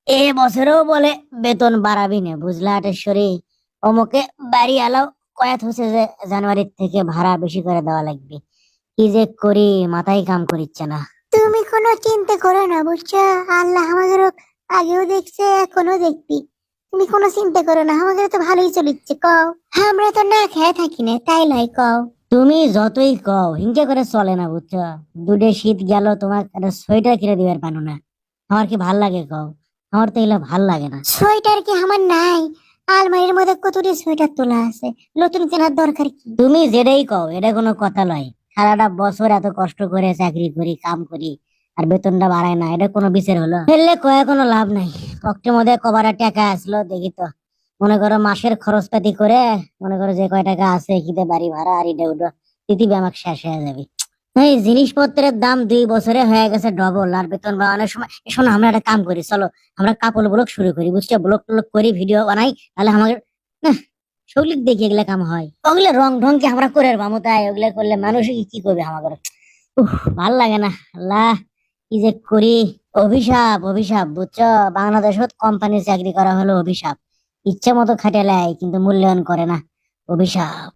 এ বছরেও বলে বেতন বাড়াবি না, বুঝলা আটেশ্বরী? অমুকে বাড়ি আলাও কয়াত হচ্ছে যে জানুয়ারির থেকে ভাড়া বেশি করে দেওয়া লাগবে। কি যে করি, মাথায় কাম করিচ্ছে না। তুমি কোনো চিন্তা করো না, বুঝছো? আল্লাহ আমাদের আগেও দেখছে, এখনো দেখবি। তুমি কোনো চিন্তা করো না, আমাদের তো ভালোই চলিচ্ছে, কও। আমরা তো না খেয়ে থাকি না, তাই লাই কও। তুমি যতই কও হিংসা করে চলে না, বুঝছো? দুটো শীত গেল, তোমার একটা সোয়েটার কিনে দিবার পানো না। আমার কি ভাল লাগে কও? আমার তো এগুলো ভাল লাগে না। সোয়েটার কি আমার নাই? আলমারির মধ্যে কতটি সোয়েটার তোলা আছে, নতুন কেনার দরকার কি? তুমি যেটাই কও এটা কোনো কথা লয়। সারাটা বছর এত কষ্ট করে চাকরি করি, কাম করি, আর বেতনটা বাড়ায় না, এটা কোনো বিচার হলো? ফেললে কয়ে কোনো লাভ নাই। পকেটের মধ্যে কবারে টাকা আসলো দেখি তো। মনে করো মাসের খরচপাতি করে, মনে করো যে কয় টাকা আছে কিতে বাড়ি ভাড়া আর এটা ওটা পৃথিবী আমার শেষ হয়ে যাবে। এই জিনিসপত্রের দাম 2 বছরে হয়ে গেছে ডবল, আর বেতন বাড়ানোর সময়। শোনো, আমরা একটা কাম করি, চলো আমরা কাপড় ব্লগ শুরু করি, বুঝছো? ব্লগ টলগ করি, ভিডিও বানাই, তাহলে আমাদের না শৌলিক দেখি এগুলা কাম হয়। ওগুলা রং ঢং কি আমরা করে পাবো? তাই ওগুলা করলে মানুষ কি করবে আমাদের? ভাল লাগে না। আল্লাহ, কি যে করি! অভিশাপ, অভিশাপ, বুঝছো? বাংলাদেশত কোম্পানির চাকরি করা হলো অভিশাপ। ইচ্ছে মতো খাটালে কিন্তু মূল্যায়ন করে না। অভিশাপ।